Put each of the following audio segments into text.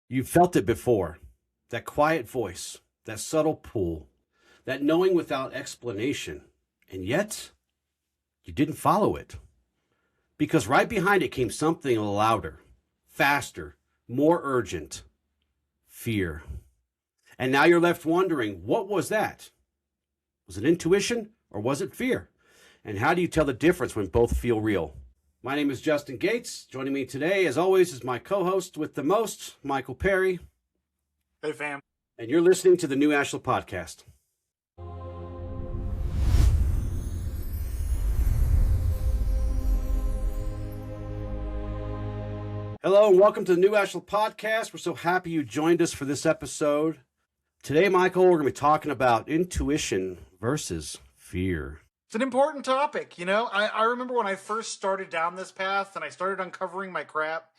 You've felt it before. That quiet voice, that subtle pull, that knowing without explanation. And yet, you didn't follow it. Because right behind it came something louder, faster, more urgent: fear. And now you're left wondering, what was that? Was it intuition or was it fear? And how do you tell the difference when both feel real? My name is Justin Gates. Joining me today, as always, is my co-host with the most, Michael Perry. Hey, fam. And you're listening to the new Ashla Podcast. Hello and welcome to the new Ashla Podcast. We're so happy you joined us for this episode. Today, Michael, we're going to be talking about intuition versus fear. It's an important topic. You know, I remember when I first started down this path and I started uncovering my crap,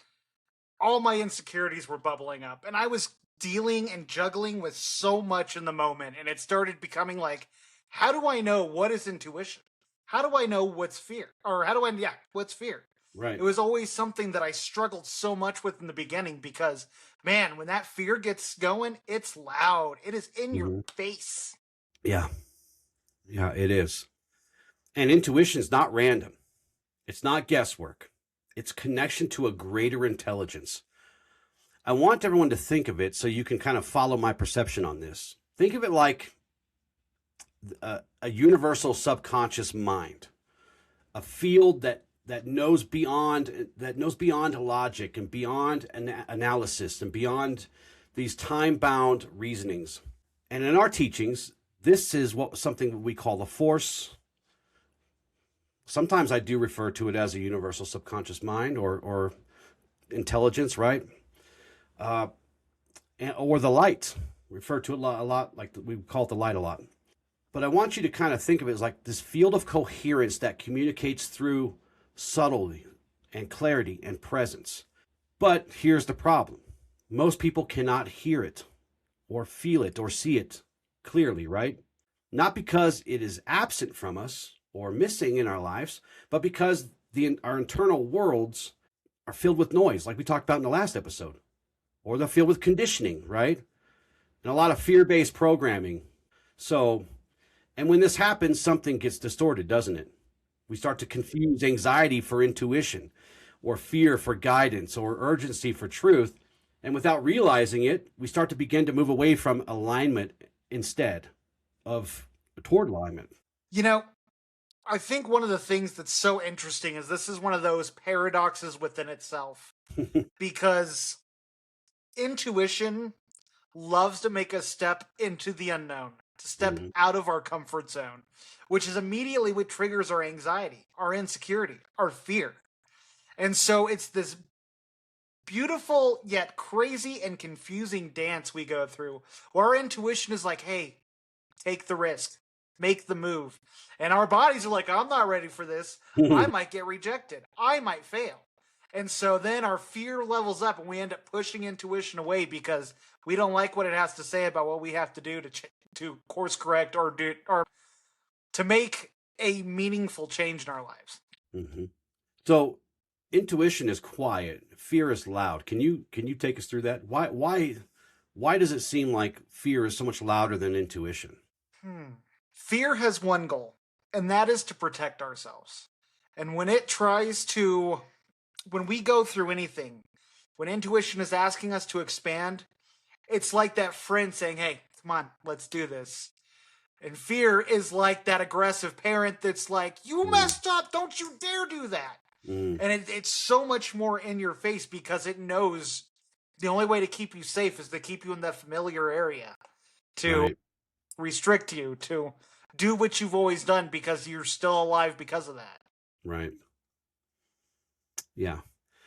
all my insecurities were bubbling up. And I was dealing and juggling with so much in the moment. And it started becoming like, how do I know what is intuition? How do I know what's fear? Or what's fear? Right. It was always something that I struggled so much with in the beginning because, man, when that fear gets going, it's loud. It is in your face. Yeah, it is. And intuition is not random. It's not guesswork. It's connection to a greater intelligence. I want everyone to think of it so you can kind of follow my perception on this. Think of it like a universal subconscious mind, a field that knows beyond logic and beyond analysis and beyond these time-bound reasonings. And in our teachings, this is something we call the force. Sometimes I do refer to it as a universal subconscious mind or intelligence, right? Or the light. We refer to it a lot, like we call it the light a lot. But I want you to kind of think of it as like this field of coherence that communicates through subtlety and clarity and presence. But here's the problem. Most people cannot hear it or feel it or see it clearly, right? Not because it is absent from us or missing in our lives, but because our internal worlds are filled with noise, like we talked about in the last episode, or they're filled with conditioning, right? And a lot of fear-based programming. And when this happens, something gets distorted, doesn't it? We start to confuse anxiety for intuition, or fear for guidance, or urgency for truth. And without realizing it, we start to begin to move away from alignment instead of toward alignment. You know, I think one of the things that's so interesting is this is one of those paradoxes within itself. Because intuition loves to make us step into the unknown, to step out of our comfort zone, which is immediately what triggers our anxiety, our insecurity, our fear. And so it's this beautiful yet crazy and confusing dance we go through where our intuition is like, hey, take the risk, make the move. And our bodies are like, I'm not ready for this. I might get rejected. I might fail. And so then our fear levels up and we end up pushing intuition away because we don't like what it has to say about what we have to do to course correct or to make a meaningful change in our lives. Mm-hmm. So intuition is quiet. Fear is loud. Can you take us through that? Why does it seem like fear is so much louder than intuition? Fear has one goal, and that is to protect ourselves. And when we go through anything, when intuition is asking us to expand, it's like that friend saying, hey, come on, let's do this. And fear is like that aggressive parent that's like, you messed up, don't you dare do that. And it's so much more in your face because it knows the only way to keep you safe is to keep you in that familiar area, to restrict you, to do what you've always done because you're still alive because of that. Right. Yeah.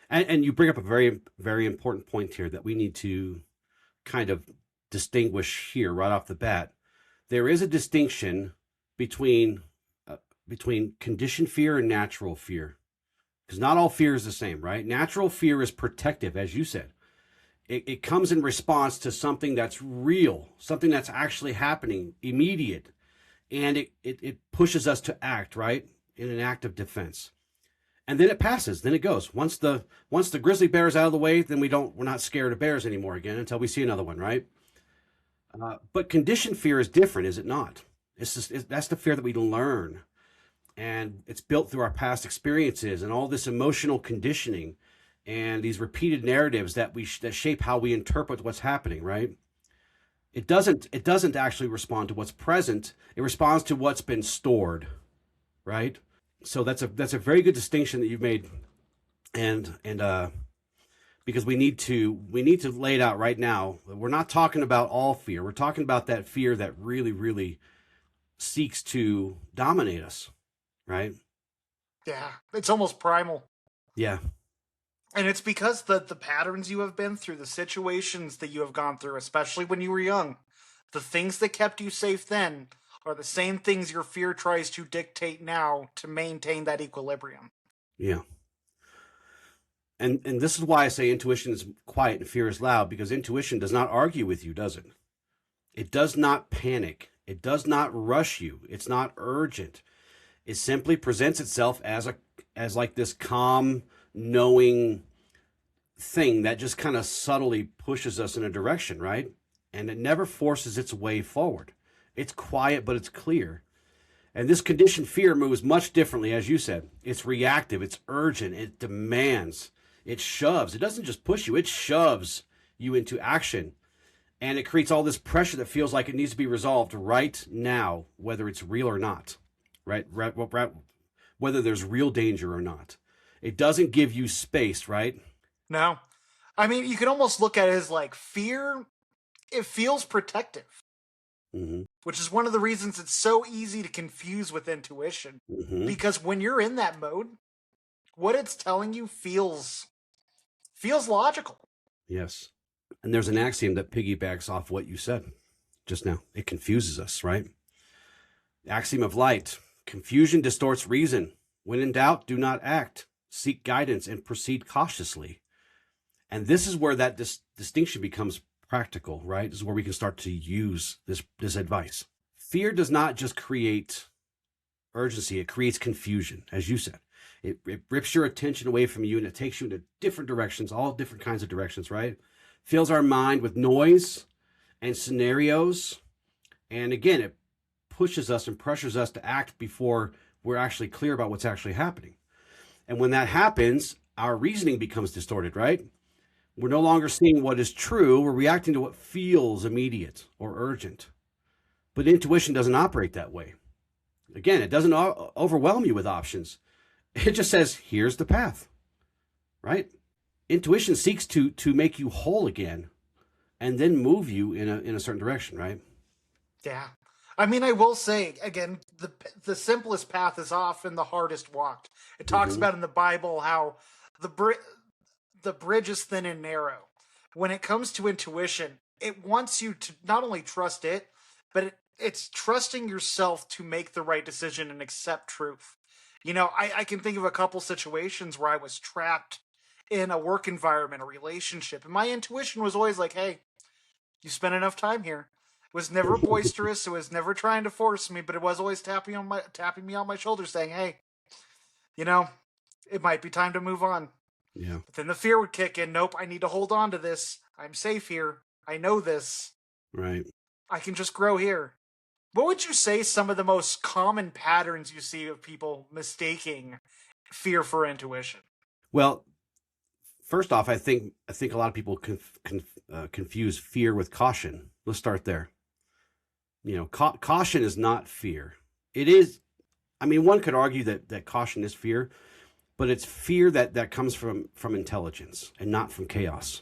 And you bring up a very, very important point here that we need to kind of distinguish here right off the bat. There is a distinction between conditioned fear and natural fear, because not all fear is the same, right? Natural fear is protective, as you said. It comes in response to something that's real, something that's actually happening, immediate, and it pushes us to act, right, in an act of defense. and then it passes. Then it goes. Once the grizzly bear is out of the way, then we're not scared of bears anymore again until we see another one, right? But conditioned fear is different, is it not? That's the fear that we learn, and it's built through our past experiences and all this emotional conditioning and these repeated narratives that shape how we interpret what's happening, right? It doesn't actually respond to what's present. It responds to what's been stored, right? So that's a very good distinction that you've made, and because we need to lay it out right now. We're not talking about all fear. We're talking about that fear that really, really seeks to dominate us, right? Yeah, it's almost primal. Yeah. And it's because the patterns you have been through, the situations that you have gone through, especially when you were young, the things that kept you safe then are the same things your fear tries to dictate now to maintain that equilibrium. Yeah. And this is why I say intuition is quiet and fear is loud, because intuition does not argue with you, does it? It does not panic. It does not rush you. It's not urgent. It simply presents itself as like this calm, knowing thing that just kind of subtly pushes us in a direction, right? And it never forces its way forward. It's quiet, but it's clear. And this conditioned fear moves much differently, as you said. It's reactive, it's urgent, it demands, it shoves. It doesn't just push you, it shoves you into action. And it creates all this pressure that feels like it needs to be resolved right now, whether it's real or not, right? Whether there's real danger or not. It doesn't give you space, right? No. I mean, you can almost look at it as like fear, it feels protective. Mm-hmm. Which is one of the reasons it's so easy to confuse with intuition. Mm-hmm. Because when you're in that mode, what it's telling you feels logical. Yes. And there's an axiom that piggybacks off what you said just now. It confuses us, right? Axiom of light. Confusion distorts reason. When in doubt, do not act. Seek guidance and proceed cautiously. And this is where that distinction becomes practical, right? This is where we can start to use this advice. Fear does not just create urgency. It creates confusion, as you said. It rips your attention away from you and it takes you into different directions, all different kinds of directions, right? Fills our mind with noise and scenarios. And again, it pushes us and pressures us to act before we're actually clear about what's actually happening. And when that happens, our reasoning becomes distorted, right? We're no longer seeing what is true. We're reacting to what feels immediate or urgent. But intuition doesn't operate that way. Again, it doesn't overwhelm you with options. It just says, here's the path, right? Intuition seeks to make you whole again and then move you in a certain direction, right? Yeah. I mean, I will say, again, the simplest path is often the hardest walked. It talks about in the Bible how the bridge is thin and narrow. When it comes to intuition, it wants you to not only trust it, but it's trusting yourself to make the right decision and accept truth. You know, I can think of a couple situations where I was trapped in a work environment, a relationship, and my intuition was always like, hey, you spent enough time here. It was never boisterous, it was never trying to force me, but it was always tapping me on my shoulder saying, hey, you know, it might be time to move on. Yeah. But then the fear would kick in. Nope, I need to hold on to this. I'm safe here. I know this. Right. I can just grow here. What would you say some of the most common patterns you see of people mistaking fear for intuition? Well, first off, I think a lot of people confuse fear with caution. Let's start there. You know, caution is not fear. It is. I mean, one could argue that caution is fear, but it's fear that comes from intelligence and not from chaos.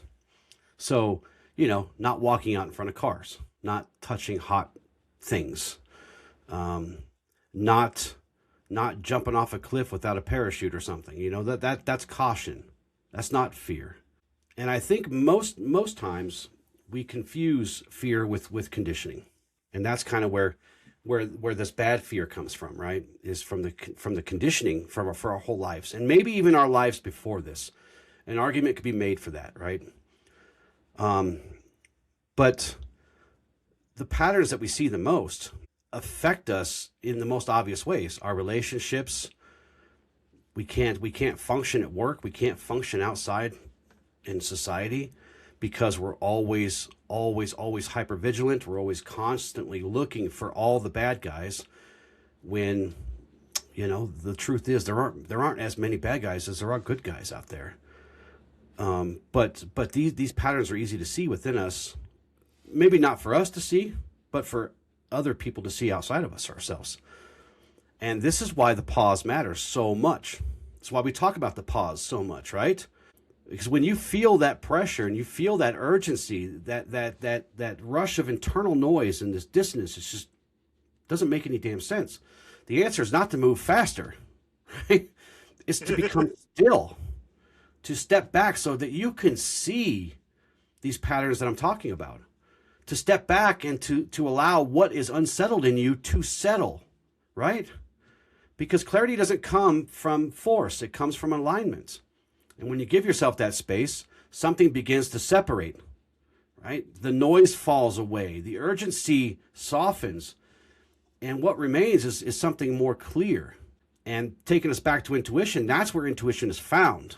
So, you know, not walking out in front of cars, not touching hot things, not jumping off a cliff without a parachute or something. You know, that's caution. That's not fear. And I think most times we confuse fear with conditioning, and that's kind of where this bad fear comes from, right? Is from the conditioning for our whole lives, and maybe even our lives before this. An argument could be made for that, right? But the patterns that we see the most affect us in the most obvious ways. Our relationships, we can't function at work. We can't function outside in society because we're always hyper vigilant. We're always constantly looking for all the bad guys when, the truth is there aren't as many bad guys as there are good guys out there. But these patterns are easy to see within us. Maybe not for us to see, but for other people to see outside of us ourselves. And this is why the pause matters so much. It's why we talk about the pause so much, right? Because when you feel that pressure and you feel that urgency, that rush of internal noise and this dissonance, it just doesn't make any damn sense. The answer is not to move faster, right? It's to become still, to step back so that you can see these patterns that I'm talking about, to step back and to allow what is unsettled in you to settle, right? Because clarity doesn't come from force, it comes from alignment. And when you give yourself that space, something begins to separate, right? The noise falls away, the urgency softens, and what remains is something more clear. And taking us back to intuition, that's where intuition is found.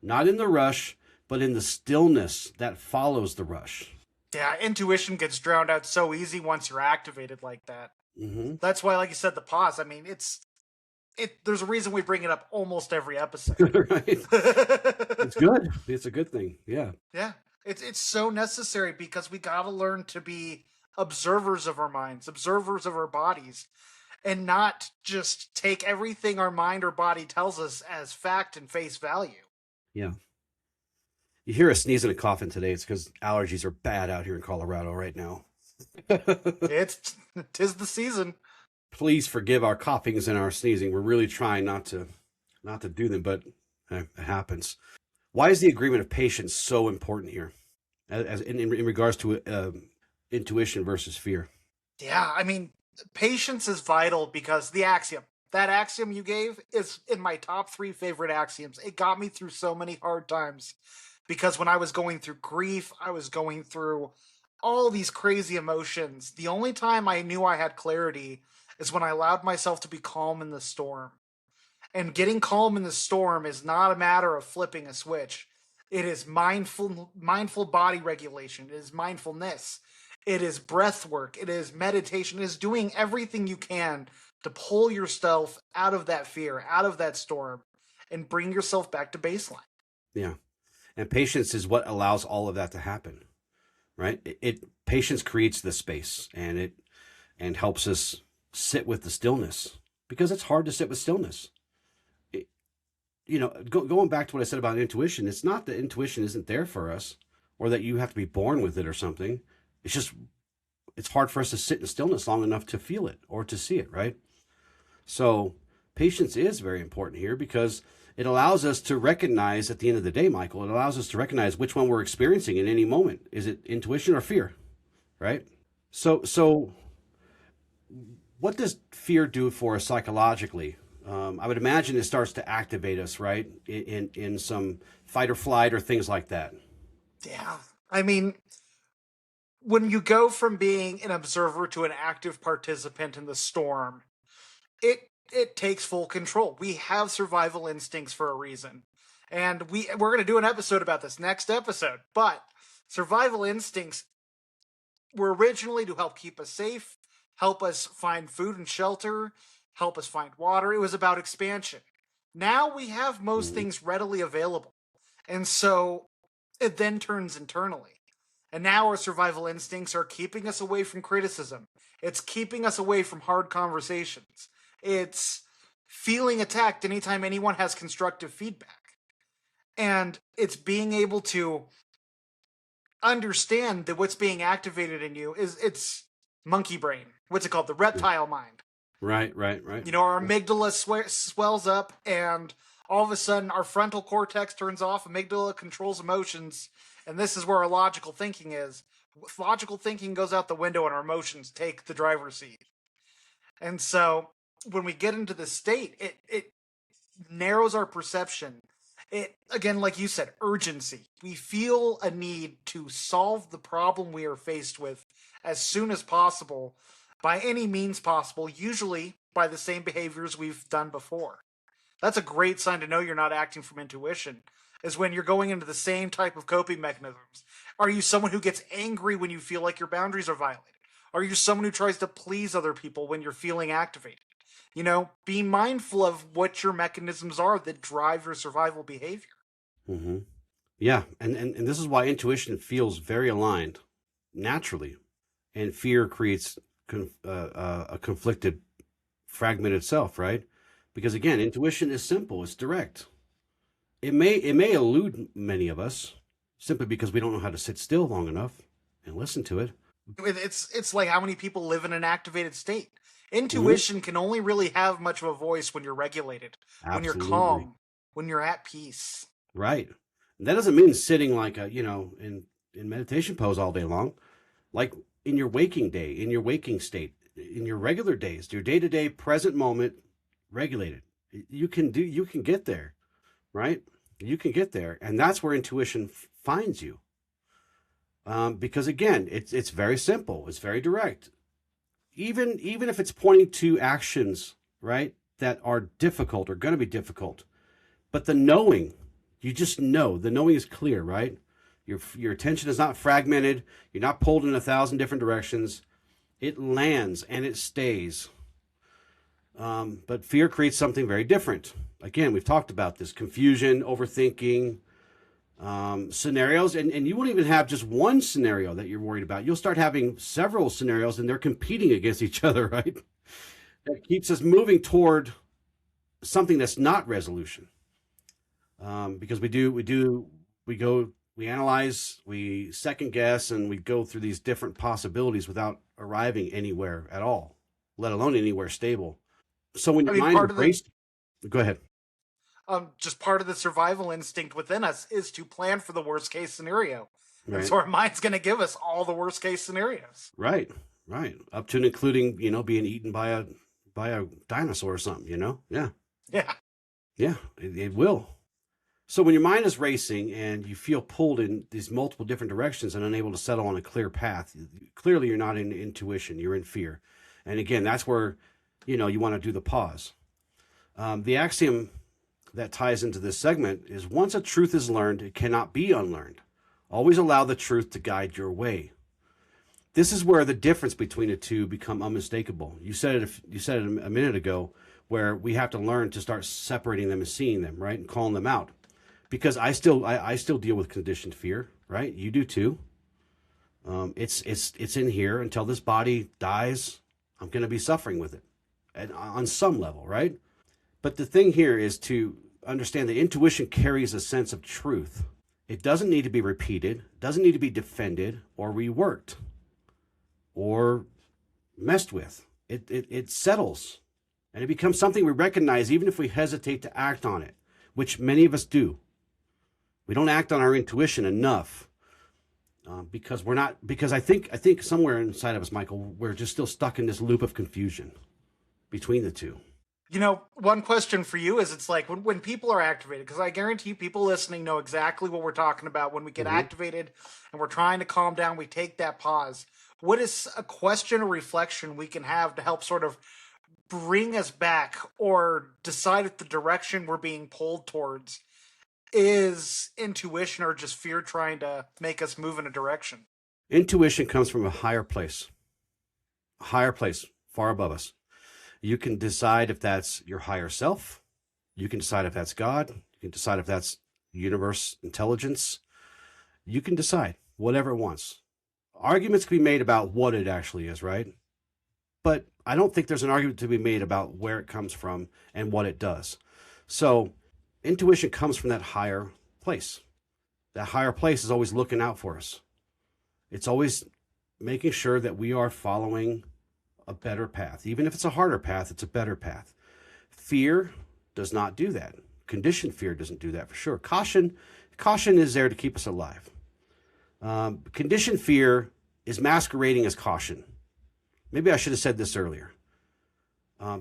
Not in the rush, but in the stillness that follows the rush. Yeah, intuition gets drowned out so easy once you're activated like that. Mm-hmm. That's why, like you said, the pause. I mean, there's a reason we bring it up almost every episode. Right. It's good. It's a good thing. Yeah. Yeah. It's so necessary because we got to learn to be observers of our minds, observers of our bodies, and not just take everything our mind or body tells us as fact and face value. Yeah. You hear a sneeze and a coughing today. It's because allergies are bad out here in Colorado right now. Tis the season. Please forgive our coughings and our sneezing. We're really trying not to do them, but it happens. Why is the agreement of patience so important here, as in regards to intuition versus fear? Yeah, I mean, patience is vital because that axiom you gave is in my top 3 favorite axioms. It got me through so many hard times because when I was going through grief, I was going through all these crazy emotions. The only time I knew I had clarity is when I allowed myself to be calm in the storm. And getting calm in the storm is not a matter of flipping a switch. It is mindful body regulation. It is mindfulness. It is breath work. It is meditation. It is doing everything you can to pull yourself out of that fear, out of that storm, and bring yourself back to baseline. Yeah. And patience is what allows all of that to happen, right? Patience creates the space and helps us sit with the stillness, because it's hard to sit with stillness. Going back to what I said about intuition, it's not that intuition isn't there for us or that you have to be born with it or something. It's just, it's hard for us to sit in stillness long enough to feel it or to see it, right? So patience is very important here because it allows us to recognize at the end of the day, Michael, it allows us to recognize which one we're experiencing in any moment. Is it intuition or fear, right? So what does fear do for us psychologically? I would imagine it starts to activate us, right? In some fight or flight or things like that. Yeah. I mean, when you go from being an observer to an active participant in the storm, it takes full control. We have survival instincts for a reason. And we're going to do an episode about this next episode. But survival instincts were originally to help keep us safe, help us find food and shelter, help us find water. It was about expansion. Now we have most things readily available. And so it then turns internally. And now our survival instincts are keeping us away from criticism. It's keeping us away from hard conversations. It's feeling attacked anytime anyone has constructive feedback. And it's being able to understand that what's being activated in you it's monkey brain. What's it called? The reptile mind. Right. Our amygdala swells up and all of a sudden our frontal cortex turns off. Amygdala controls emotions. And this is where our logical thinking is. Logical thinking goes out the window and our emotions take the driver's seat. And so when we get into this state, it narrows our perception. It, again, like you said, urgency. We feel a need to solve the problem we are faced with as soon as possible, by any means possible, usually by the same behaviors we've done before. That's a great sign to know you're not acting from intuition, is when you're going into the same type of coping mechanisms. Are you someone who gets angry when you feel like your boundaries are violated? Are you someone who tries to please other people when you're feeling activated? Be mindful of what your mechanisms are that drive your survival behavior. Hmm. Yeah, and this is why intuition feels very aligned naturally, and fear creates a conflicted, fragmented self, right? Because again, intuition is simple, it's direct. It may elude many of us simply because we don't know how to sit still long enough and listen to it. It's like how many people live in an activated state. Hmm. Intuition can only really have much of a voice when you're regulated, when you're Absolutely. calm, when you're at peace. Right. That doesn't mean sitting like in meditation pose all day long. Like in your waking day, in your waking state, in your regular days, your day-to-day present moment regulated. You can get there, right? You can get there. And that's where intuition finds you. Because again, it's very simple. It's very direct. Even if it's pointing to actions, right, that are difficult or going to be difficult, but the knowing, you just know, the knowing is clear, right? Your attention is not fragmented. You're not pulled in 1,000 different directions. It lands and it stays. But fear creates something very different. Again, we've talked about this: confusion, overthinking, scenarios, and you won't even have just one scenario that you're worried about. You'll start having several scenarios, and they're competing against each other, right? That keeps us moving toward something that's not resolution. Because we analyze, we second guess, and we go through these different possibilities without arriving anywhere at all, let alone anywhere stable. So when I your mean, mind part is of the racing, go ahead. just part of the survival instinct within us is to plan for the worst case scenario, and Right, so our mind's going to give us all the worst case scenarios. right, right. Up to and including, being eaten by a dinosaur or something. Yeah, Yeah. yeah, it will. So when your mind is racing and you feel pulled in these multiple different directions and unable to settle on a clear path, clearly you're not in intuition, you're in fear. And again, that's where, you want to do the pause. The axiom that ties into this segment is: once a truth is learned, it cannot be unlearned. Always allow the truth to guide your way. This is where the difference between the two become unmistakable. You said it a minute ago, where we have to learn to start separating them and seeing them, right? And calling them out. Because I still deal with conditioned fear, right? You do too. It's in here until this body dies. I'm going to be suffering with it, and on some level, right? But the thing here is to understand that intuition carries a sense of truth. It doesn't need to be repeated, doesn't need to be defended or reworked or messed with. It settles, and it becomes something we recognize even if we hesitate to act on it, which many of us do. We don't act on our intuition enough, because we're not. Because I think somewhere inside of us, Michael, we're just still stuck in this loop of confusion between the two. One question for you is, it's like when people are activated, because I guarantee people listening know exactly what we're talking about. When we get Hmm. activated and we're trying to calm down, we take that pause. What is a question or reflection we can have to help sort of bring us back or decide if the direction we're being pulled towards is intuition or just fear trying to make us move in a direction? Intuition comes from a higher place, far above us. You can decide if that's your higher self. You can decide if that's God. You can decide if that's universe intelligence. You can decide whatever it wants. Arguments can be made about what it actually is, right? But I don't think there's an argument to be made about where it comes from and what it does. So intuition comes from that higher place. That higher place is always looking out for us. It's always making sure that we are following a better path. Even if it's a harder path, it's a better path. Fear does not do that. Conditioned fear doesn't do that for sure. Caution is there to keep us alive. Conditioned fear is masquerading as caution. Maybe I should have said this earlier,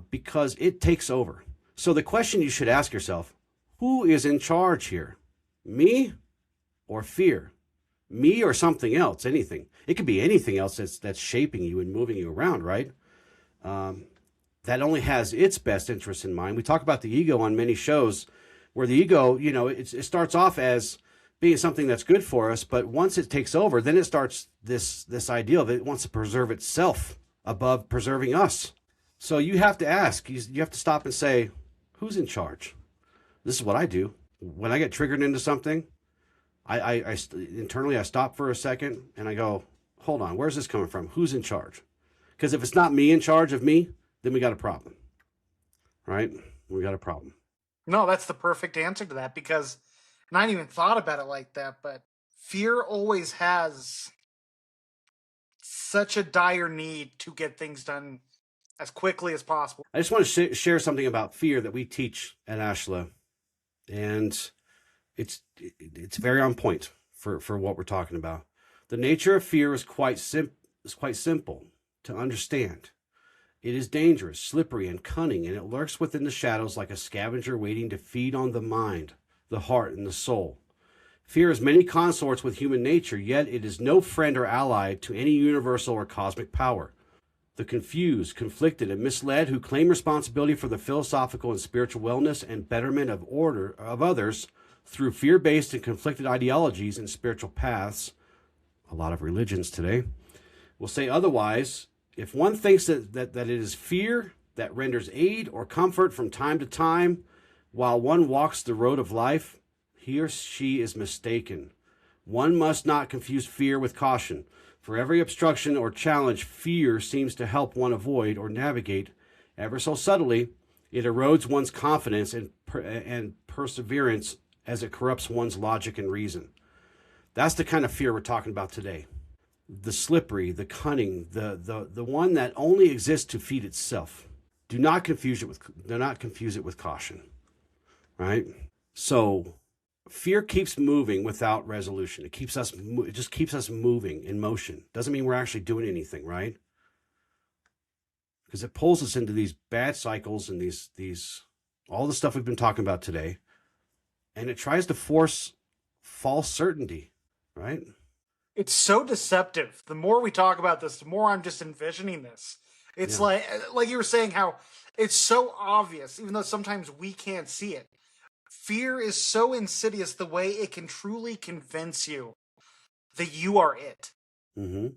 because it takes over. So the question you should ask yourself: who is in charge here? Me or fear? Me or something else? Anything. It could be anything else that's shaping you and moving you around, right? that only has its best interests in mind. We talk about the ego on many shows, where the ego, it starts off as being something that's good for us, but once it takes over, then it starts this idea of it wants to preserve itself above preserving us. So you have to ask, you have to stop and say, who's in charge? This is what I do. When I get triggered into something, internally I stop for a second and I go, hold on, where's this coming from? Who's in charge? Because if it's not me in charge of me, then we got a problem, right? We got a problem. No, that's the perfect answer to that, because, and I hadn't even thought about it like that, but fear always has such a dire need to get things done as quickly as possible. I just want to share something about fear that we teach at Ashla, and it's very on point for what we're talking about. The nature of fear is quite simple to understand. It is dangerous, slippery, and cunning, and it lurks within the shadows like a scavenger waiting to feed on the mind, the heart, and the soul. Fear has many consorts with human nature, yet it is no friend or ally to any universal or cosmic power. The confused, conflicted, and misled who claim responsibility for the philosophical and spiritual wellness and betterment of others through fear-based and conflicted ideologies and spiritual paths, a lot of religions today, will say otherwise. If one thinks that it is fear that renders aid or comfort from time to time while one walks the road of life, he or she is mistaken. One must not confuse fear with caution. For every obstruction or challenge fear seems to help one avoid or navigate ever so subtly, it erodes one's confidence and perseverance as it corrupts one's logic and reason. That's the kind of fear we're talking about today. The slippery, the cunning, the one that only exists to feed itself. Do not confuse it with caution, right? So fear keeps moving without resolution. It just keeps us moving in motion. Doesn't mean we're actually doing anything, right? Because it pulls us into these bad cycles and these all the stuff we've been talking about today, and it tries to force false certainty, right? It's so deceptive. The more we talk about this, the more I'm just envisioning this. It's like you were saying, how it's so obvious, even though sometimes we can't see it. Fear is so insidious the way it can truly convince you that you are it. Mm-hmm.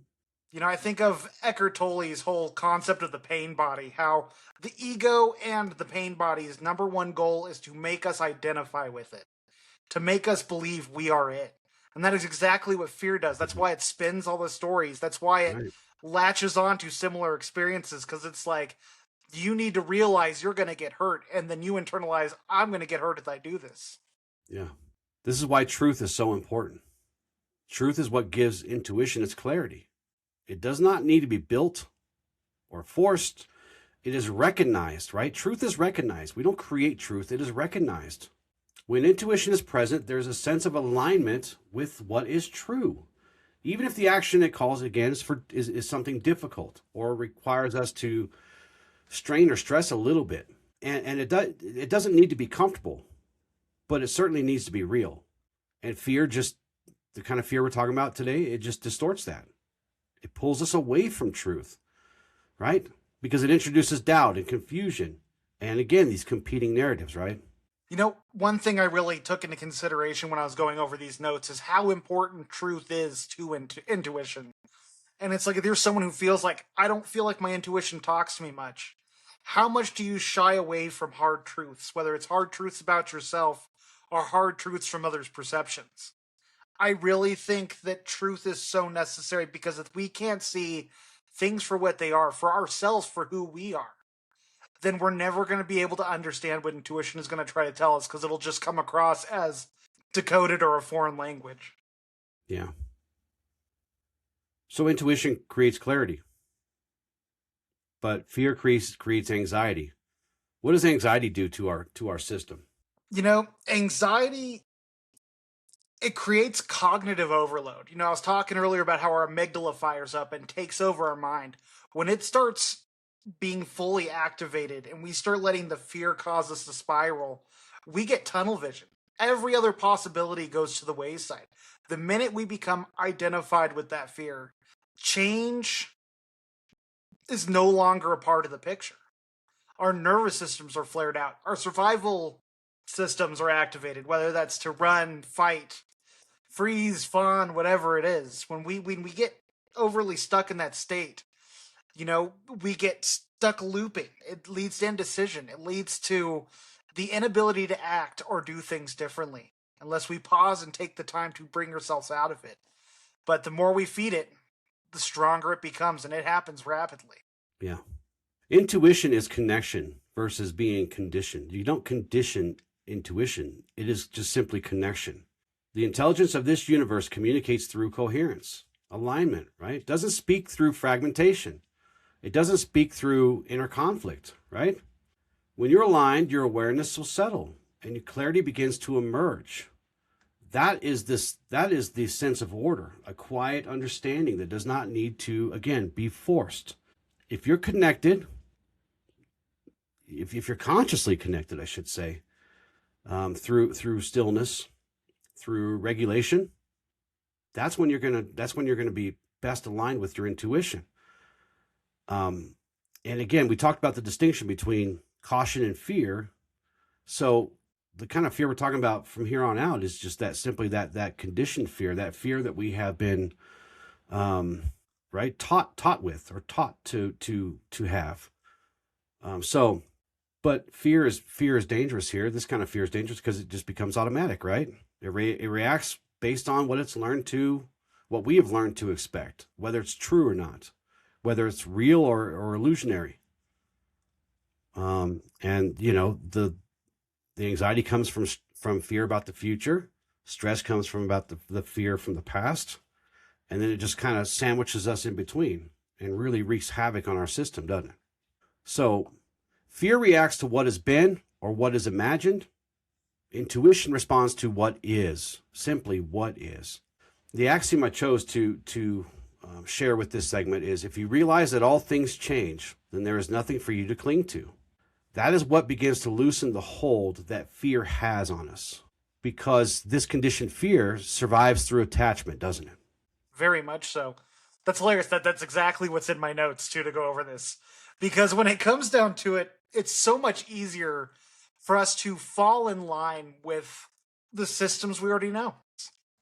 I think of Eckhart Tolle's whole concept of the pain body, how the ego and the pain body's number one goal is to make us identify with it, to make us believe we are it. And that is exactly what fear does. That's why it spins all the stories. That's why it latches on to similar experiences, because it's like, you need to realize you're going to get hurt, and then you internalize, I'm going to get hurt if I do this. Yeah. This is why truth is so important. Truth is what gives intuition its clarity. It does not need to be built or forced. It is recognized, right? Truth is recognized. We don't create truth. It is recognized. When intuition is present, there's a sense of alignment with what is true. Even if the action it calls again is something difficult or requires us to strain or stress a little bit. And it doesn't need to be comfortable, but it certainly needs to be real. And fear, just the kind of fear we're talking about today, it just distorts that. It pulls us away from truth, right? Because it introduces doubt and confusion. And again, these competing narratives, right? One thing I really took into consideration when I was going over these notes is how important truth is to intuition. And it's like, if there's someone who feels like, I don't feel like my intuition talks to me much, how much do you shy away from hard truths, whether it's hard truths about yourself or hard truths from others' perceptions? I really think that truth is so necessary, because if we can't see things for what they are, for ourselves, for who we are, then we're never going to be able to understand what intuition is going to try to tell us, because it'll just come across as decoded or a foreign language. Yeah. So intuition creates clarity, but fear creates anxiety. What does anxiety do to our system? Anxiety, it creates cognitive overload. I was talking earlier about how our amygdala fires up and takes over our mind. When it starts being fully activated and we start letting the fear cause us to spiral, we get tunnel vision. Every other possibility goes to the wayside. The minute we become identified with that fear, change is no longer a part of the picture. Our nervous systems are flared out. Our survival systems are activated, whether that's to run, fight, freeze, fawn, whatever it is. When we get overly stuck in that state, we get stuck looping. It leads to indecision. It leads to the inability to act or do things differently unless we pause and take the time to bring ourselves out of it. But the more we feed it, the stronger it becomes, and it happens rapidly. Yeah. Intuition is connection versus being conditioned. You don't condition intuition. It is just simply connection. The intelligence of this universe communicates through coherence, alignment, right? It doesn't speak through fragmentation. It doesn't speak through inner conflict, right? When you're aligned, your awareness will settle and your clarity begins to emerge. That is the sense of order, a quiet understanding that does not need to, again, be forced. If you're connected, if you're consciously connected, I should say, through stillness, through regulation, that's when you're gonna be best aligned with your intuition. And again, we talked about the distinction between caution and fear. So the kind of fear we're talking about from here on out is just that conditioned fear, that fear that we have been, right, taught with or taught to have. But fear is dangerous here. This kind of fear is dangerous because it just becomes automatic, right? It reacts based on what we have learned to expect, whether it's true or not, whether it's real or illusionary. And the anxiety comes from fear about the future. Stress comes from about the fear from the past. And then it just kind of sandwiches us in between and really wreaks havoc on our system, doesn't it? So fear reacts to what has been or what is imagined. Intuition responds to what is, simply what is. The axiom I chose to share with this segment is, if you realize that all things change, then there is nothing for you to cling to. That is what begins to loosen the hold that fear has on us, because this conditioned fear survives through attachment, doesn't it? Very much so. That's hilarious. That's exactly what's in my notes too, to go over this. Because when it comes down to it, it's so much easier for us to fall in line with the systems we already know.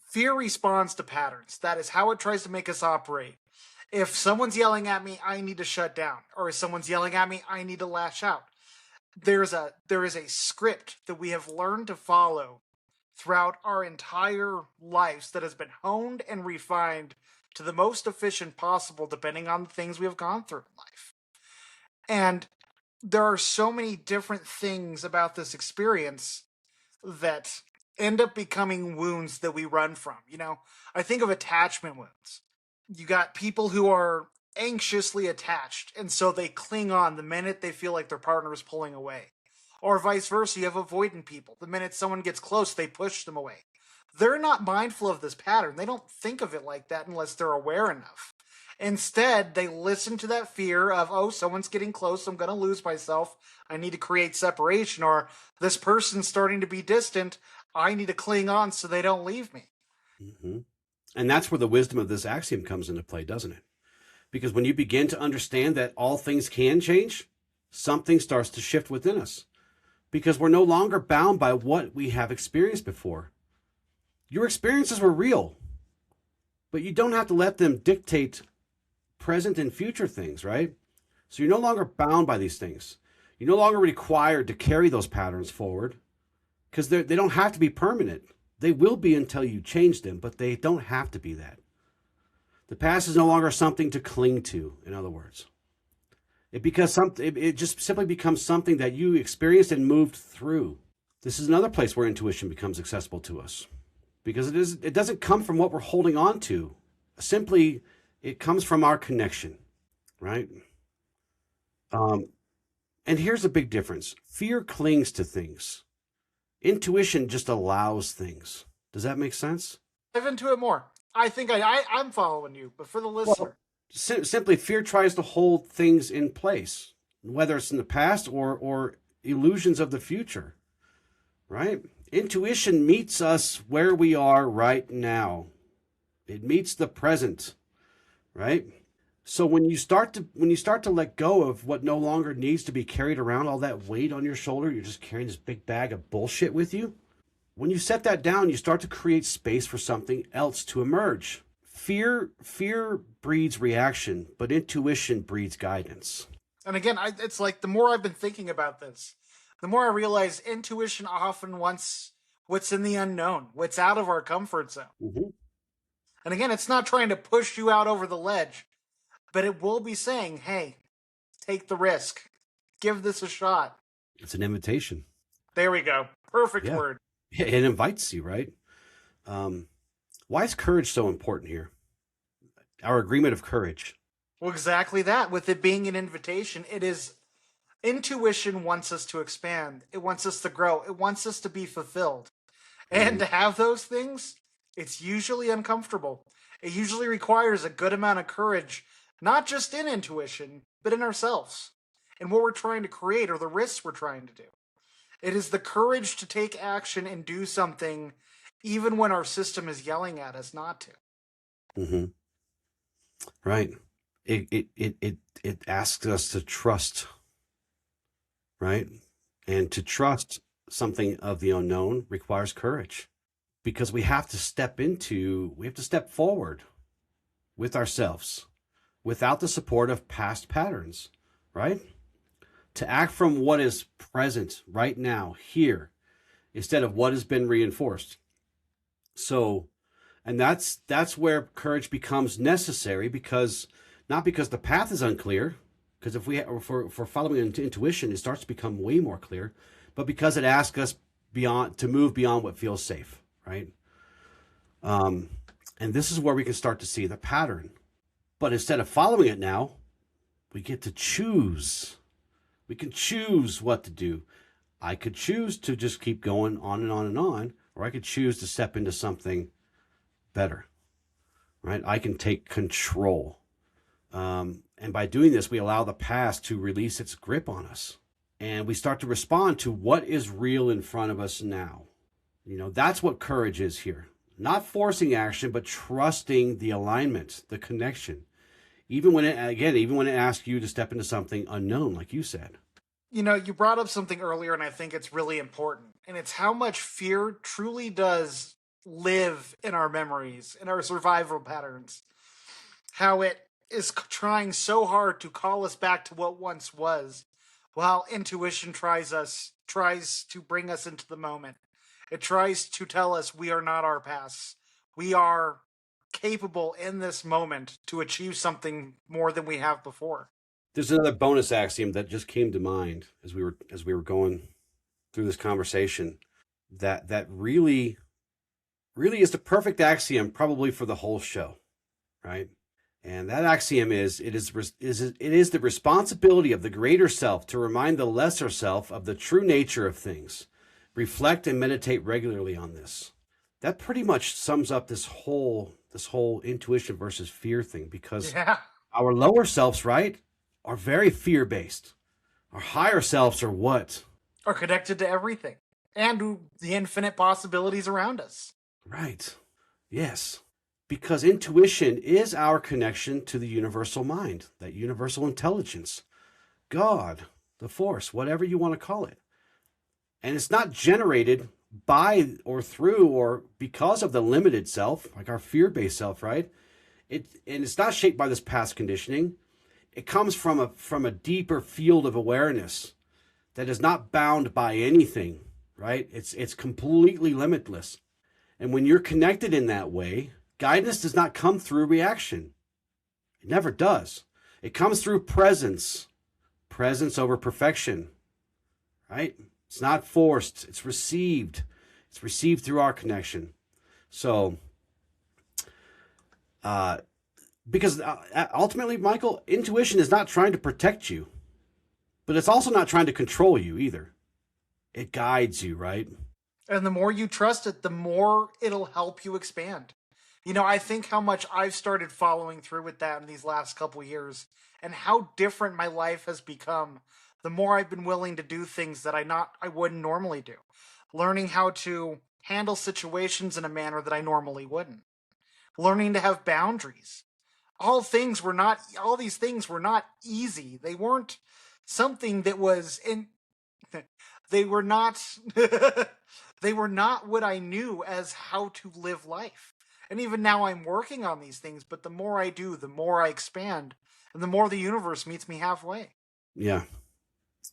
Fear responds to patterns. That is how it tries to make us operate. If someone's yelling at me, I need to shut down. Or if someone's yelling at me, I need to lash out. There is a script that we have learned to follow throughout our entire lives that has been honed and refined to the most efficient possible, depending on the things we have gone through in life. And there are so many different things about this experience that end up becoming wounds that we run from. I think of attachment wounds. You got people who are anxiously attached, and so they cling on the minute they feel like their partner is pulling away. Or vice versa, you have avoidant people. The minute someone gets close, they push them away. They're not mindful of this pattern. They don't think of it like that unless they're aware enough. Instead, they listen to that fear of, oh, someone's getting close, I'm going to lose myself, I need to create separation, or this person's starting to be distant, I need to cling on so they don't leave me. Mm-hmm. And that's where the wisdom of this axiom comes into play, doesn't it? Because when you begin to understand that all things can change, something starts to shift within us. Because we're no longer bound by what we have experienced before. Your experiences were real, but you don't have to let them dictate present and future things, right? So you're no longer bound by these things. You're no longer required to carry those patterns forward, because they don't have to be permanent. They will be until you change them, but they don't have to be that. The past is no longer something to cling to, in other words. It just simply becomes something that you experienced and moved through. This is another place where intuition becomes accessible to us, because it doesn't come from what we're holding on to. Simply, it comes from our connection, right? And here's a big difference. Fear clings to things. Intuition just allows things. Does that make sense? Dive into it more. I think I'm following you, but for the listener. Simply, fear tries to hold things in place, whether it's in the past or illusions of the future, right? Intuition meets us where we are right now. It meets the present, right? So when you start to let go of what no longer needs to be carried around, all that weight on your shoulder, you're just carrying this big bag of bullshit with you. When you set that down, you start to create space for something else to emerge. Fear breeds reaction, but intuition breeds guidance. And again, it's like the more I've been thinking about this, the more I realize intuition often wants what's in the unknown, what's out of our comfort zone. Mm-hmm. And again, it's not trying to push you out over the ledge, but it will be saying, hey, take the risk. Give this a shot. It's an invitation. There we go. Perfect Yeah. word. It invites you, right? Why is courage so important here? Our agreement of courage. Well, exactly that. With it being an invitation, it is intuition wants us to expand. It wants us to grow. It wants us to be fulfilled. And to have those things, it's usually uncomfortable. It usually requires a good amount of courage, not just in intuition, but in ourselves and what we're trying to create or the risks we're trying to do. It is the courage to take action and do something even when our system is yelling at us not to. Mm-hmm. Right. It asks us to trust, right? And to trust something of the unknown requires courage, because we have to step forward with ourselves without the support of past patterns, right? To act from what is present right now, here, instead of what has been reinforced. So, and that's where courage becomes necessary, because not because the path is unclear, because if we're following intuition, it starts to become way more clear, but because it asks us to move beyond what feels safe, right? And this is where we can start to see the pattern. But instead of following it now, we get to choose. We can choose what to do. I could choose to just keep going on and on and on, or I could choose to step into something better, right? I can take control. And by doing this, we allow the past to release its grip on us. And we start to respond to what is real in front of us now. You know, that's what courage is here. Not forcing action, but trusting the alignment, the connection. Even when it asks you to step into something unknown, like you said. You know, you brought up something earlier, and I think it's really important. And it's how much fear truly does live in our memories, in our survival patterns. How it is trying so hard to call us back to what once was, while intuition tries to bring us into the moment. It tries to tell us we are not our past. We are capable in this moment to achieve something more than we have before. There's another bonus axiom that just came to mind as we were going through this conversation that really is the perfect axiom probably for the whole show, right? And that axiom is it is the responsibility of the greater self to remind the lesser self of the true nature of things. Reflect and meditate regularly on this. That pretty much sums up this whole intuition versus fear thing, because our lower selves, right, are very fear-based. Our higher selves are what? Are connected to everything and the infinite possibilities around us. Right. Yes. Because intuition is our connection to the universal mind, that universal intelligence, God, the force, whatever you want to call it. And it's not generated by or through or because of the limited self, like our fear-based self, right? And it's not shaped by this past conditioning. It comes from a deeper field of awareness that is not bound by anything, right? It's completely limitless. And when you're connected in that way, guidance does not come through reaction. It never does. It comes through presence over perfection, right? It's not forced. It's received. It's received through our connection. So, because ultimately, Michael, intuition is not trying to protect you, but it's also not trying to control you either. It guides you, right? And the more you trust it, the more it'll help you expand. You know, I think how much I've started following through with that in these last couple years, and how different my life has become the more I've been willing to do things that I wouldn't normally do. Learning how to handle situations in a manner that I normally wouldn't. Learning to have boundaries. all these things were not easy. They weren't something that was in they were not they were not what I knew as how to live life. And even now I'm working on these things, but the more I do, the more I expand, and the more the universe meets me halfway. Yeah.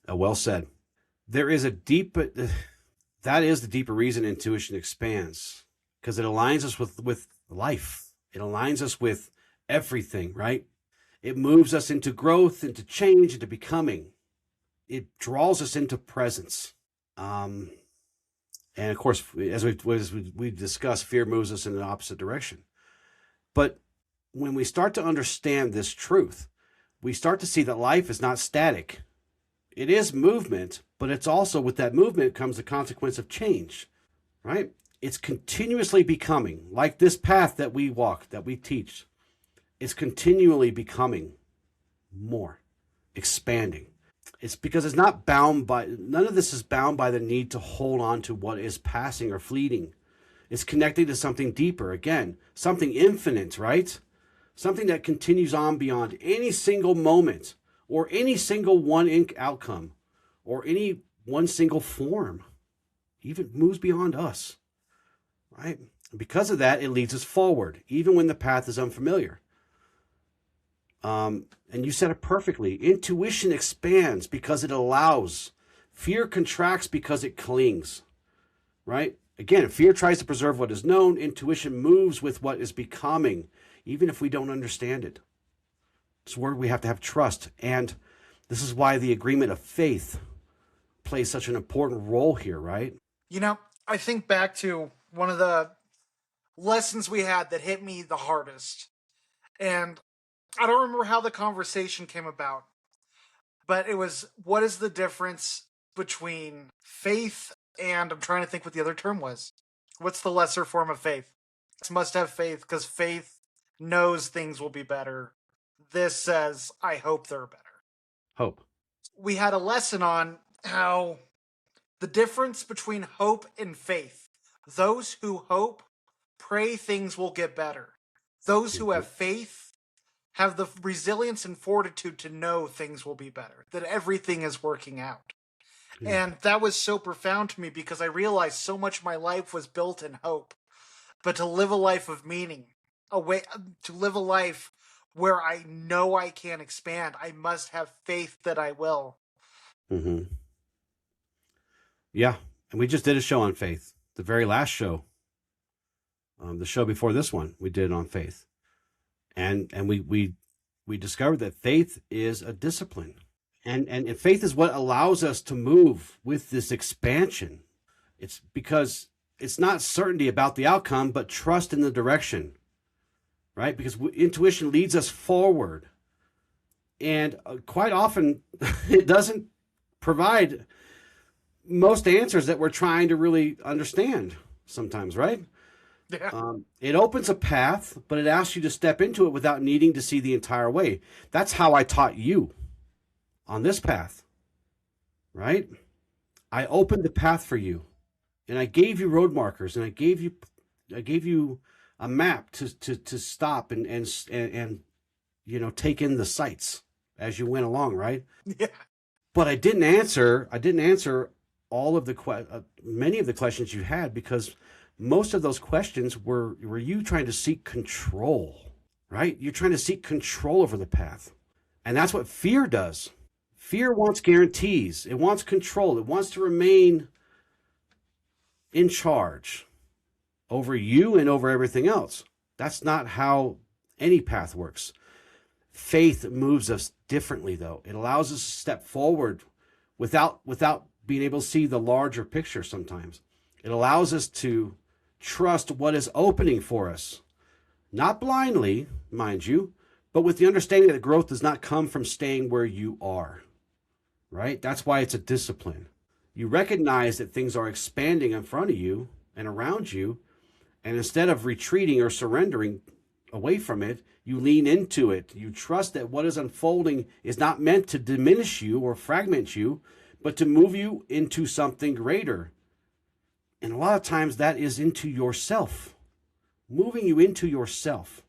Well said. There is a deep, that is the deeper reason intuition expands, because it aligns us with life. It aligns us with everything, right? It moves us into growth, into change, into becoming. It draws us into presence. And of course, as we discussed, fear moves us in the opposite direction. But when we start to understand this truth, we start to see that life is not static. It is movement, but it's also, with that movement comes the consequence of change, right? It's continuously becoming, like this path that we walk, that we teach. It's continually becoming more, expanding. It's because it's not bound by, none of this is bound by the need to hold on to what is passing or fleeting. It's connected to something deeper, again, something infinite, right? Something that continues on beyond any single moment, or any single one outcome, or any one single form. Even moves beyond us, right? And because of that, it leads us forward, even when the path is unfamiliar. And you said it perfectly. Intuition expands because it allows. Fear contracts because it clings, right? Again, fear tries to preserve what is known. Intuition moves with what is becoming, even if we don't understand it. It's where we have to have trust. And this is why the agreement of faith plays such an important role here, right? You know, I think back to one of the lessons we had that hit me the hardest. And I don't remember how the conversation came about, but it was, what is the difference between faith and, I'm trying to think what the other term was. What's the lesser form of faith? It must have faith because faith knows things will be better. This says, I hope they're better. Hope. We had a lesson on how the difference between hope and faith. Those who hope pray things will get better. Those who have faith have the resilience and fortitude to know things will be better, that everything is working out. Yeah. And that was so profound to me because I realized so much of my life was built in hope. But to live a life of meaning, to live a life where I know I can expand, I must have faith that I will. Mm-hmm. Yeah, and we just did a show on faith. The very last show, the show before this one, we did on faith, and we discovered that faith is a discipline, and faith is what allows us to move with this expansion. It's because it's not certainty about the outcome, but trust in the direction. Right? Because intuition leads us forward. And quite often, it doesn't provide most answers that we're trying to really understand sometimes, right? Yeah. It opens a path, but it asks you to step into it without needing to see the entire way. That's how I taught you on this path, right? I opened the path for you, and I gave you road markers, and I gave you a map to stop and take in the sights as you went along, right? Yeah. But I didn't answer all of many of the questions you had, because most of those questions were you trying to seek control, right? You're trying to seek control over the path. And that's what fear does. Fear wants guarantees. It wants control. It wants to remain in charge over you and over everything else. That's not how any path works. Faith moves us differently, though. It allows us to step forward without being able to see the larger picture sometimes. It allows us to trust what is opening for us. Not blindly, mind you, but with the understanding that growth does not come from staying where you are, right? That's why it's a discipline. You recognize that things are expanding in front of you and around you, and instead of retreating or surrendering away from it, you lean into it. You trust that what is unfolding is not meant to diminish you or fragment you, but to move you into something greater. And a lot of times that is into yourself, moving you into yourself.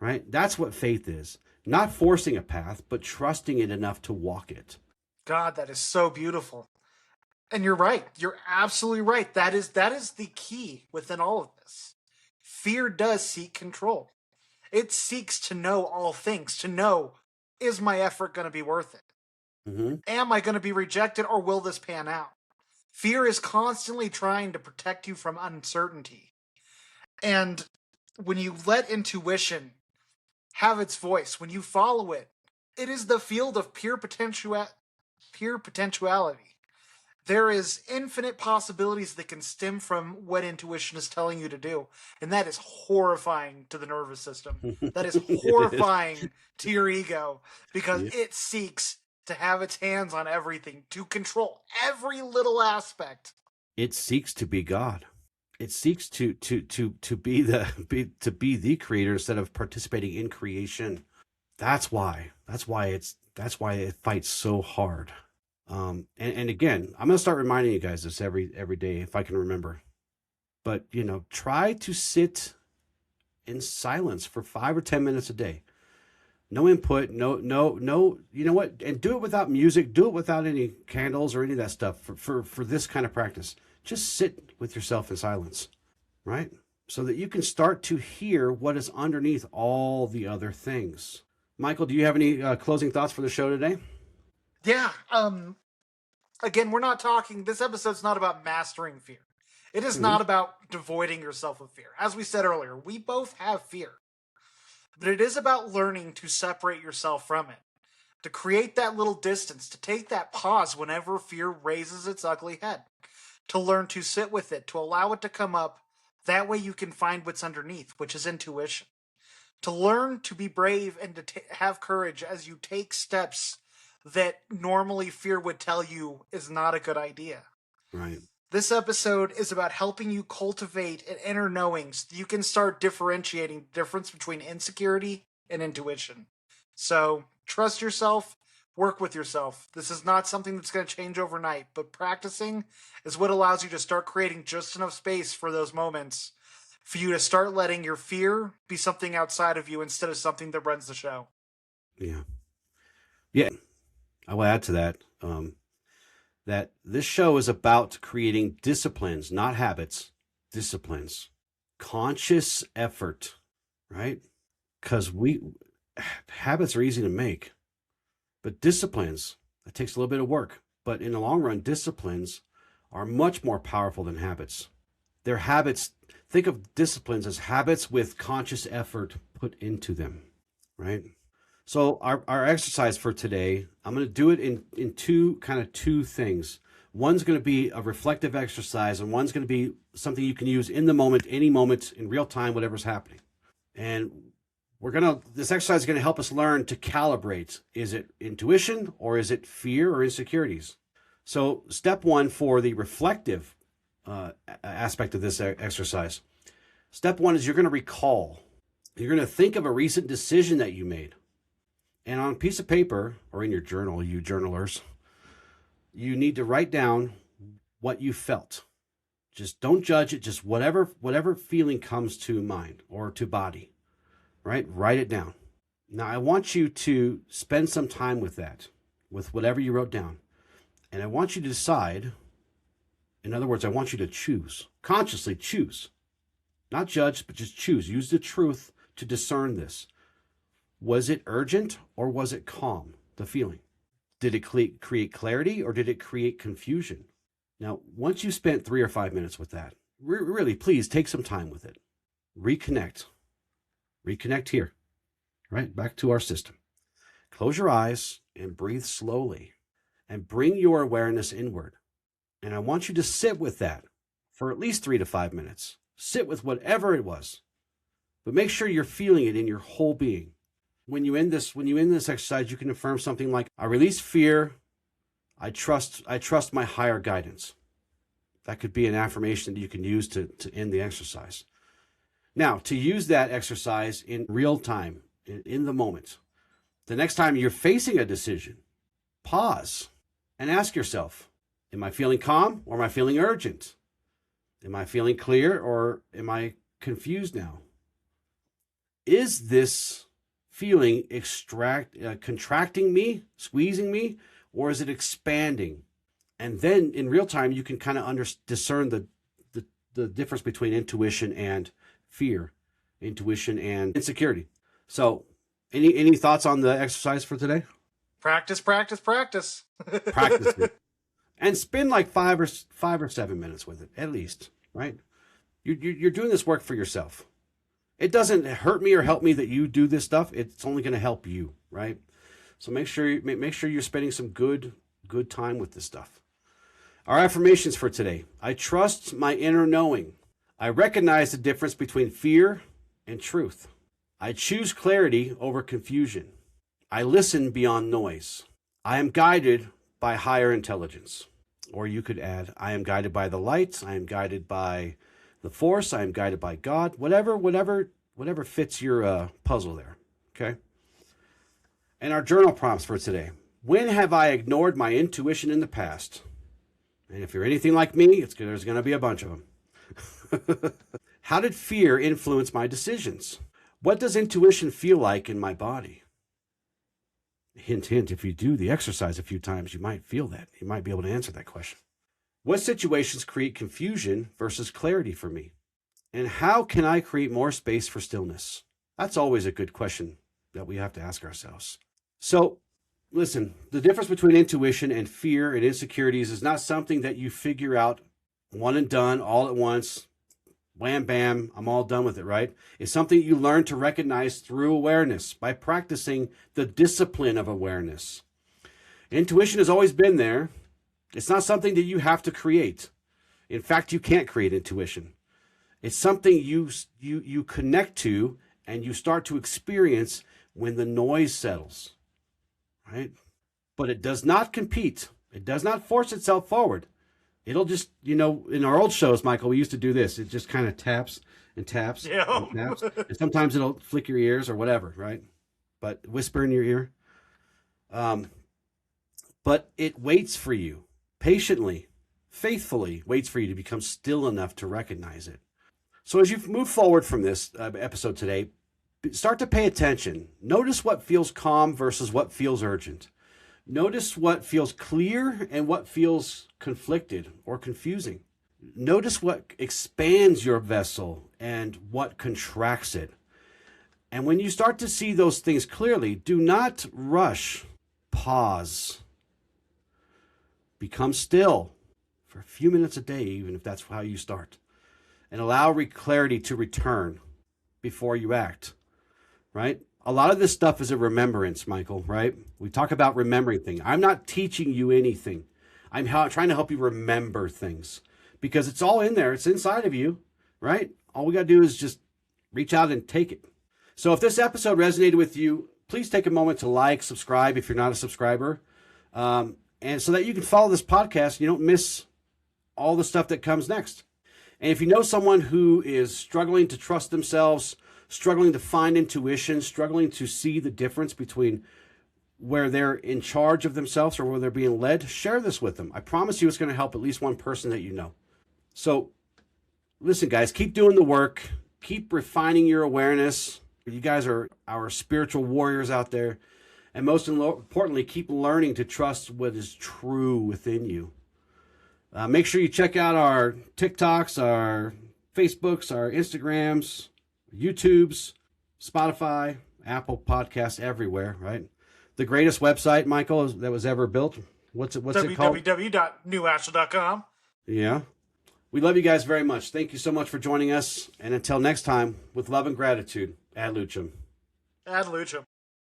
right? That's what faith is. Not forcing a path, but trusting it enough to walk it. God, that is so beautiful. And you're right. You're absolutely right. That is the key within all of this. Fear does seek control. It seeks to know all things, to know, is my effort going to be worth it? Mm-hmm. Am I going to be rejected, or will this pan out? Fear is constantly trying to protect you from uncertainty. And when you let intuition have its voice, when you follow it, it is the field of pure potentiality. There is infinite possibilities that can stem from what intuition is telling you to do. And that is horrifying to the nervous system. That is horrifying to your ego, because it seeks to have its hands on everything, to control every little aspect. It seeks to be God. It seeks to be the creator instead of participating in creation. That's why it fights so hard. And again, I'm gonna start reminding you guys this every day if I can remember. But try to sit in silence for 5 or 10 minutes a day. No input, no. You know what? And do it without music. Do it without any candles or any of that stuff. For this kind of practice, just sit with yourself in silence, right? So that you can start to hear what is underneath all the other things. Michael, do you have any closing thoughts for the show today? Yeah. Again, we're not talking. This episode's not about mastering fear. It is not about devoiding yourself of fear. As we said earlier, we both have fear. But it is about learning to separate yourself from it, to create that little distance, to take that pause whenever fear raises its ugly head, to learn to sit with it, to allow it to come up. That way you can find what's underneath, which is intuition. To learn to be brave and to have courage as you take steps that normally fear would tell you is not a good idea. Right. This episode is about helping you cultivate an inner knowing so you can start differentiating the difference between insecurity and intuition. So trust yourself, work with yourself. This is not something that's going to change overnight, but practicing is what allows you to start creating just enough space for those moments for you to start letting your fear be something outside of you instead of something that runs the show. Yeah. Yeah. I will add to that. That this show is about creating disciplines, not habits, disciplines, conscious effort, right? Because habits are easy to make, but disciplines, it takes a little bit of work. But in the long run, disciplines are much more powerful than habits. They're habits. Think of disciplines as habits with conscious effort put into them, right? So our exercise for today, I'm going to do it in two things. One's going to be a reflective exercise, and one's going to be something you can use in the moment, any moment, in real time, whatever's happening. And this exercise is going to help us learn to calibrate. Is it intuition, or is it fear or insecurities? So step one for the reflective aspect of this exercise. Step one is you're going to recall. You're going to think of a recent decision that you made. And on a piece of paper, or in your journal, you journalers, you need to write down what you felt. Just don't judge it. Just whatever feeling comes to mind or to body, right? Write it down. Now, I want you to spend some time with that, with whatever you wrote down. And I want you to decide, in other words, I want you to choose, consciously choose. Not judge, but just choose. Use the truth to discern this. Was it urgent or was it calm, the feeling? Did it create clarity or did it create confusion? Now, once you spent 3 or 5 minutes with that, really, please take some time with it. Reconnect. Reconnect here, right? Back to our system. Close your eyes and breathe slowly and bring your awareness inward. And I want you to sit with that for at least 3 to 5 minutes. Sit with whatever it was, but make sure you're feeling it in your whole being. When you end this exercise, you can affirm something like, I release fear. I trust my higher guidance. That could be an affirmation that you can use to end the exercise. Now, to use that exercise in real time, in the moment, the next time you're facing a decision, pause and ask yourself, am I feeling calm or am I feeling urgent? Am I feeling clear or am I confused now? is this feeling contracting me, squeezing me, or is it expanding? And then in real time, you can kind of discern the difference between intuition and fear, intuition and insecurity. So any thoughts on the exercise for today? Practice, practice, practice. Practice it. And spend like 5 or 7 minutes with it, at least, right? You're doing this work for yourself. It doesn't hurt me or help me that you do this stuff. It's only going to help you, right? So make sure you're spending some good time with this stuff. Our affirmations for today. I trust my inner knowing. I recognize the difference between fear and truth. I choose clarity over confusion. I listen beyond noise. I am guided by higher intelligence. Or you could add, I am guided by the light. I am guided by the force. I am guided by God. Whatever fits your puzzle there. Okay. And our journal prompts for today. When have I ignored my intuition in the past? And if you're anything like me, there's going to be a bunch of them. How did fear influence my decisions? What does intuition feel like in my body? Hint, hint, if you do the exercise a few times, you might feel that. You might be able to answer that question. What situations create confusion versus clarity for me? And how can I create more space for stillness? That's always a good question that we have to ask ourselves. So, listen, the difference between intuition and fear and insecurities is not something that you figure out one and done all at once. Wham, bam, I'm all done with it, right? It's something you learn to recognize through awareness by practicing the discipline of awareness. Intuition has always been there. It's not something that you have to create. In fact, you can't create intuition. It's something you connect to and you start to experience when the noise settles, right? But it does not compete. It does not force itself forward. It'll just, in our old shows, Michael, we used to do this. It just kind of taps and taps and taps. And sometimes it'll flick your ears or whatever, right? But whisper in your ear. But it waits for you patiently, faithfully waits for you to become still enough to recognize it. So as you move forward from this episode today, start to pay attention. Notice what feels calm versus what feels urgent. Notice what feels clear and what feels conflicted or confusing. Notice what expands your vessel and what contracts it. And when you start to see those things clearly, do not rush. Pause. Become still for a few minutes a day, even if that's how you start. And allow clarity to return before you act, right? A lot of this stuff is a remembrance, Michael, right? We talk about remembering things. I'm not teaching you anything. I'm trying to help you remember things because it's all in there. It's inside of you, right? All we got to do is just reach out and take it. So if this episode resonated with you, please take a moment to like, subscribe if you're not a subscriber, and so that you can follow this podcast and you don't miss all the stuff that comes next. And if you know someone who is struggling to trust themselves, struggling to find intuition, struggling to see the difference between where they're in charge of themselves or where they're being led, share this with them. I promise you it's going to help at least one person that you know. So listen, guys, keep doing the work. Keep refining your awareness. You guys are our spiritual warriors out there. And most importantly, keep learning to trust what is true within you. Make sure you check out our TikToks, our Facebooks, our Instagrams, YouTubes, Spotify, Apple Podcasts, everywhere, right? The greatest website, Michael, that was ever built. What's it called? www.newashla.com. Yeah. We love you guys very much. Thank you so much for joining us. And until next time, with love and gratitude, ad lucem. Ad lucem.